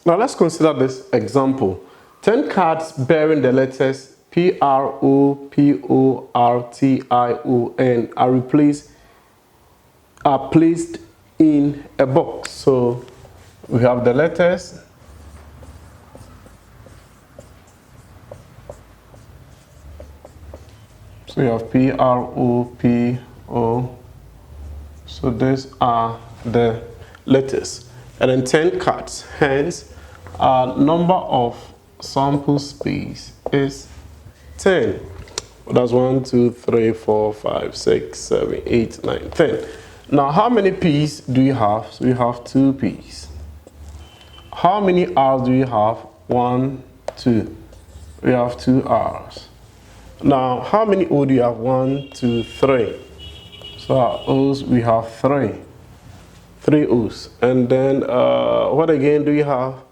Now let's consider this example. 10 cards bearing the letters PROPORTION are placed in a box. So we have the letters. So we have PROPO. So these are the letters. And then 10 cards. Hence, our number of sample space is 10. That's 1, 2, 3, 4, 5, 6, 7, 8, 9, 10. Now, how many P's do you have? So you have 2 P's. How many R's do you have? 1, 2. We have 2 R's. Now, how many O do you have? 1, 2, 3. So our O's, we have 3. 3 O's. And then, what again do you have?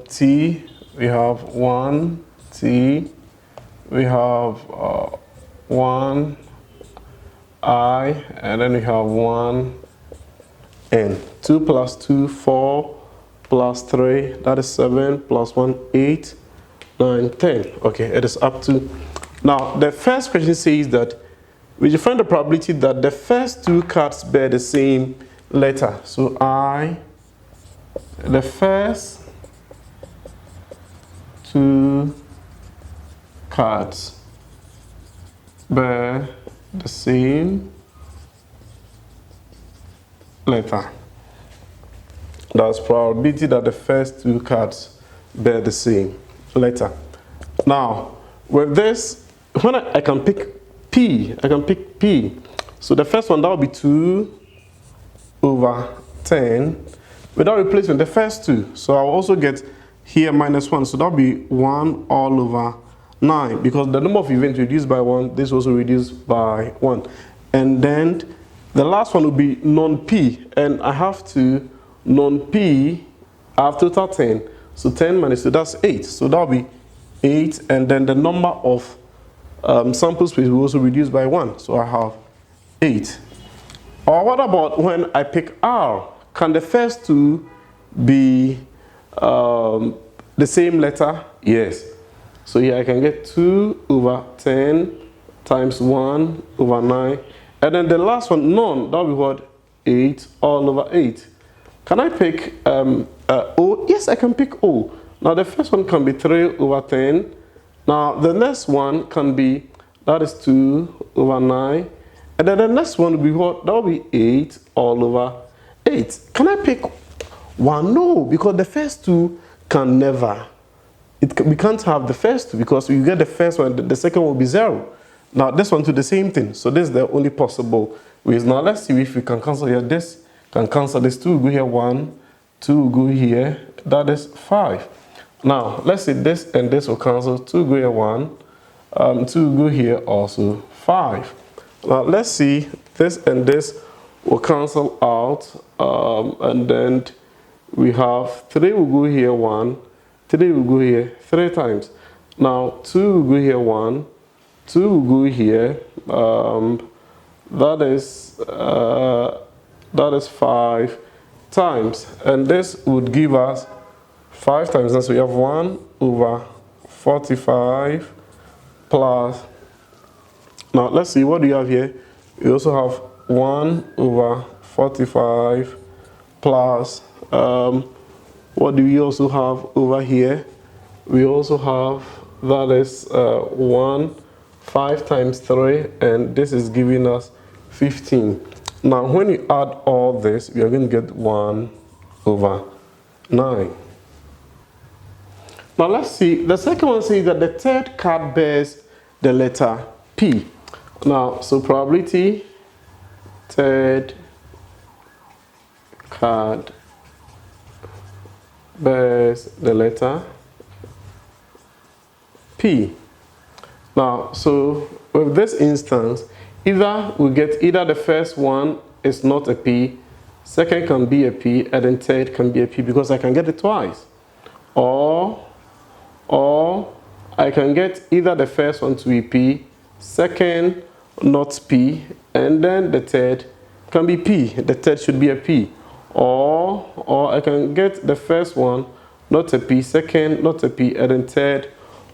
T, we have 1 T. We have 1 I, and then we have 1 N. 2 plus 2, 4 plus 3, that is 7, plus 1, 8, 9, 10. Okay, it is up to. Now, the first question says that we find the probability that the first 2 cards bear the same letter. So the first 2 cards bear the same letter. That's probability that the first 2 cards bear the same letter. Now, with this, when I can pick P, So the first one, that will be 2 over 10 without replacing the first 2. So I'll also get here minus 1. So that will be 1 all over 9, because the number of events reduced by 1, this also reduced by 1. And then the last one will be non-P, and I have to non-P, I have total 10. So 10 minus 2, that's 8. So that will be 8, and then the number of sample space will also reduce by 1. So I have 8. Or what about when I pick R? Can the first 2 be the same letter? Yes. So here I can get 2 over 10 times 1 over 9. And then the last one, none, that will be what? 8 all over 8. Can I pick O? Yes, I can pick O. Now the first one can be 3 over 10. Now the next one can be, that is 2 over 9. And then the next one will be what? That will be 8 all over 8. Can I pick 1? No, because the first 2 can never. We can't have the first 2, because you get the first one, the second will be 0. Now this one to the same thing. So this is the only possible ways. Now let's see if we can cancel here. This can cancel this. 2 will go here, 1. 2 will go here. That is 5. Now let's see, this and this will cancel. 2 will go here, 1. 2 will go here also, 5. Now let's see, this and this will cancel out, and then we have 3 will go here, 1. 3 will go here 3 times. Now 2 will go here, 1. 2 will go here. That is 5 times, and this would give us 5 times. And so we have 1 over 45 plus. Now let's see, what do you have here? You also have 1 over 45 plus. What do we also have over here? We also have, that is 1, 5 times 3, and this is giving us 15. Now when you add all this, we are going to get 1 over 9. Now let's see, the second one says that the third card bears the letter P. Now, so probability, third card bears the letter P. Now, so with this instance, either we get either the first one is not a P, second can be a P, and then third can be a P, because I can get it twice. Or I can get either the first one to be P, second not P, and then the third can be P. The third should be a P. or I can get the first one not a p, second not a p, and then third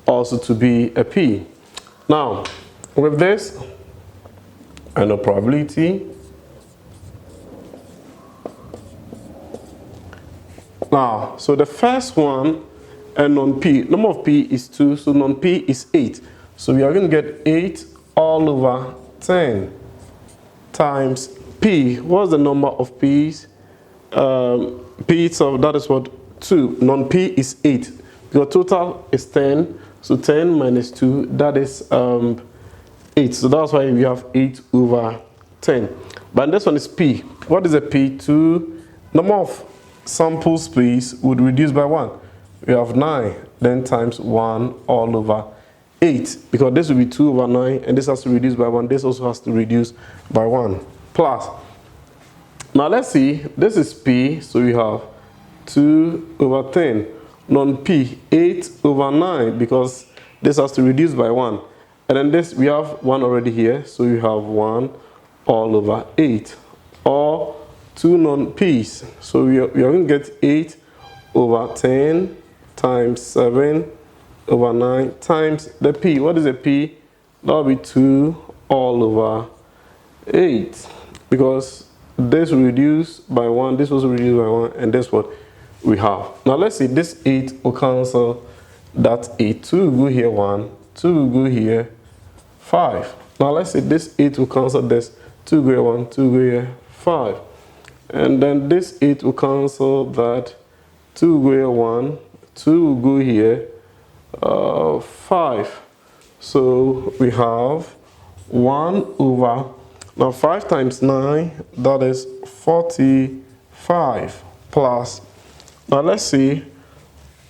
also to be a p. Now, with this, I know probability. Now, so the first one, and non-p, number of p is 2, so non-p is 8. So we are going to get 8 all over 10 times p. What's the number of p's? P, so that is what? 2. Non-p is 8. Your total is 10. So 10 minus 2, that is 8. So that's why we have 8 over 10. But this one is p. What is a p? 2. Number of samples please would reduce by 1. We have 9. Then times 1 all over 8. Because this will be 2 over 9. And this has to reduce by 1. This also has to reduce by 1. Plus. Now let's see. This is p. So we have 2 over 10. Non-p, 8 over 9, because this has to reduce by 1. And then this, we have 1 already here, so you have 1 all over 8. Or 2 non-p's. So we are going to get 8 over 10 times 7 over 9 times the p. What is a p? That will be 2 all over 8. Because this will reduce by 1, this also reduce by 1, and this what we have. Now let's see, this 8 will cancel that 8. 2 will go here 1, 2 will go here 5. Now let's see, this 8 will cancel this. 2 will go here 1, 2 will go here 5. And then this 8 will cancel that. 2 will go here 1, 2 will go here 5. So we have 1 over, now 5 times 9, that is 45 plus. Now let's see,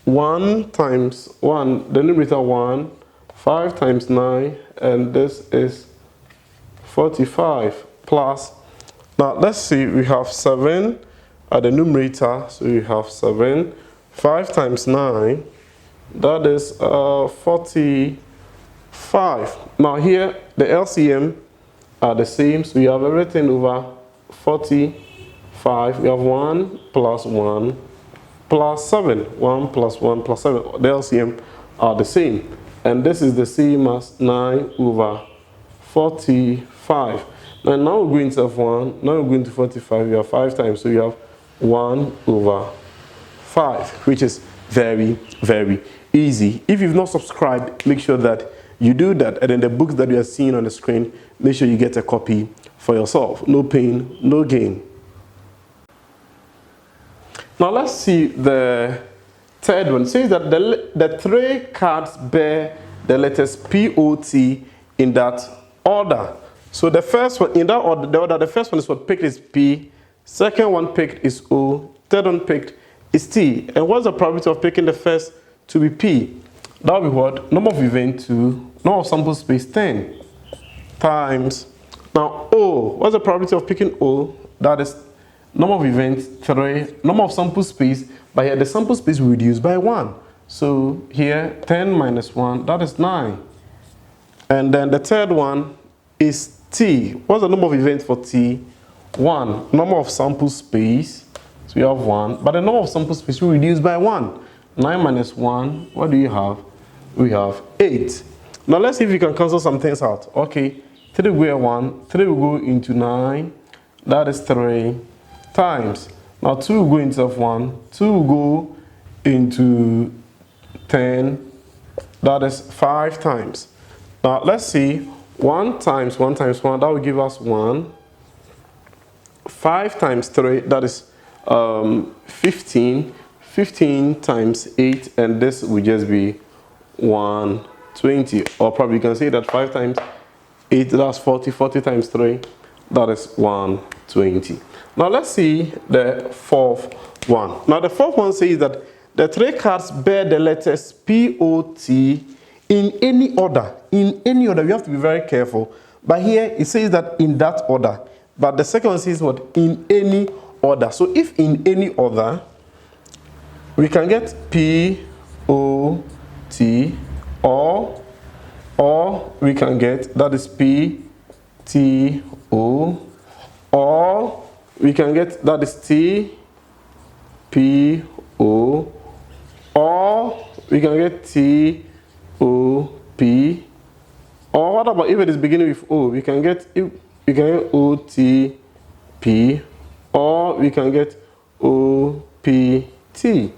1 times 1, the numerator 1, 5 times 9, and this is 45 plus. Now let's see, we have 7 at the numerator, so we have 7. 5 times 9, that is 45. Now here, the LCM are the same, so we have everything over 45. We have 1 plus 1. Plus 7, 1 plus 1 plus 7, the LCM are the same. And this is the same as 9 over 45. Now we're going to have 1, now we're going to 45, we have 5 times, so you have 1 over 5, which is very, very easy. If you've not subscribed, make sure that you do that. And then the books that you are seeing on the screen, make sure you get a copy for yourself. No pain, no gain. Now let's see the third one. It says that the 3 cards bear the letters P-O-T in that order. So the first one, in that order, the first one is what picked is P, second one picked is O, third one picked is T. And what's the probability of picking the first to be P? That will be what? Number of event 2, number of sample space 10 times. Now O, what's the probability of picking O? That is number of events 3, number of sample space, but here the sample space will reduce by 1. So here 10 minus 1, that is 9. And then the third one is T. What's the number of events for T? 1. Number of sample space, so we have 1, but the number of sample space will reduce by 1. 9 minus 1, what do you have? We have 8. Now let's see if we can cancel some things out. Okay, 3 will go here 1, 3 will go into 9, that is 3. Times. Now 2 will go into 1, 2 will go into 10, that is 5 times. Now let's see, 1 times 1 times 1, that will give us 1. 5 times 3, that is 15. 15 times 8, and this will just be 120. Or probably you can say that 5 times 8, that's 40. 40 times 3, that is 120. Now let's see the fourth one. Now the fourth one says that the 3 cards bear the letters P-O-T in any order. In any order, we have to be very careful. But here it says that in that order. But the second one says what? In any order. So if in any order, we can get P-O-T or we can get, that is P-T-O, or we can get, that is T-O, P O, or we can get T O P, or what about if it is beginning with O? We can get O T P, or we can get O P T.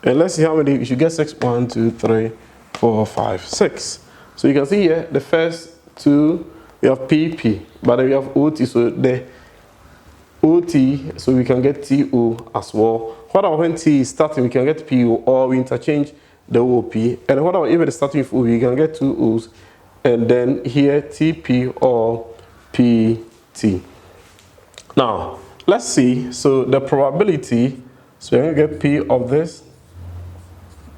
And let's see how many. You should get 6. 1, 2, 3, 4, 5, 6. So you can see here the first two we have PP, but then we have OT, so the OT, so we can get TO as well. What about when T is starting, we can get PO, or we interchange the OP. And what about if it is starting with O, we can get 2 O's, and then here TP or PT. Now, let's see, so the probability, so we're going to get P of this,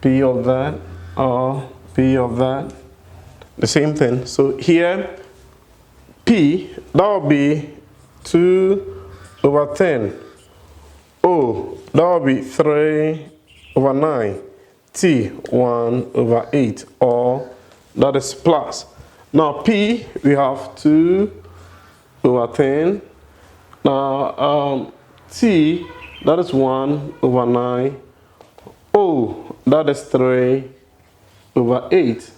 P of that, or P of that, the same thing. So here, P, that will be 2/10. O, that will be 3/9. T, 1/8, or that is plus. Now P, we have 2/10. Now T, that is 1/9. O, that is 3/8,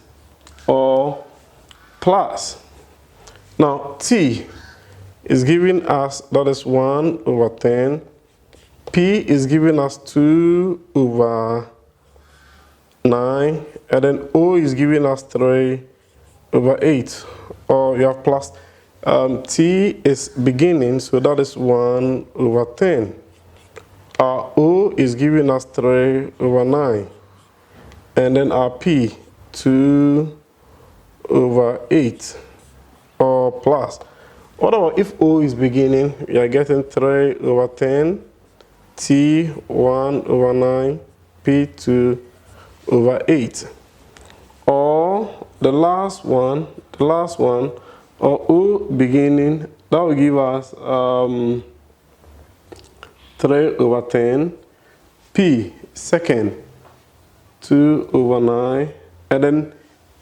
or plus. Now T is giving us, that is 1/10. P is giving us 2/9, and then O is giving us 3/8, or you have plus. T is beginning, so that is 1/10. Our O is giving us 3/9, and then our P 2/8, or plus. What about if O is beginning? We are getting 3/10, T 1/9, P 2/8. Or the last one, or O beginning, that will give us 3/10, P second 2/9, and then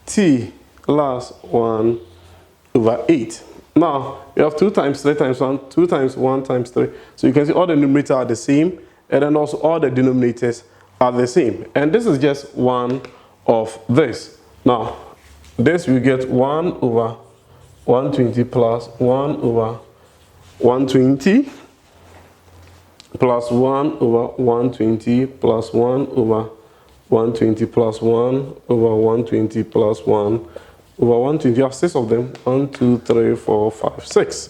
T last 1/8. Now you have 2 times 3 times 1, 2 times 1 times 3. So you can see all the numerators are the same, and then also all the denominators are the same. And this is just one of this. Now this we get 1/120 plus 1/120 plus 1/120 plus 1/120 plus 1/120 plus 1/120. You have 6 of them. 1, 2, 3, 4, 5, 6.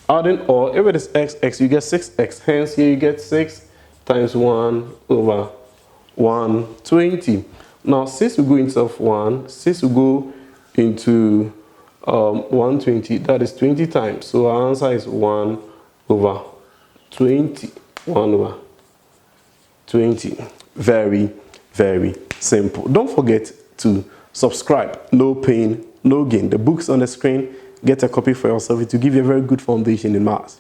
Adding all, if it is x, you get 6x. Hence here you get 6 times 1/120. Now 6 will go into 1. 6 will go into 120. That is 20 times. So our answer is 1/20. 1/20. Very, very simple. Don't forget to subscribe. No pain, no gain. The book's on the screen. Get a copy for yourself. It will give you a very good foundation in maths.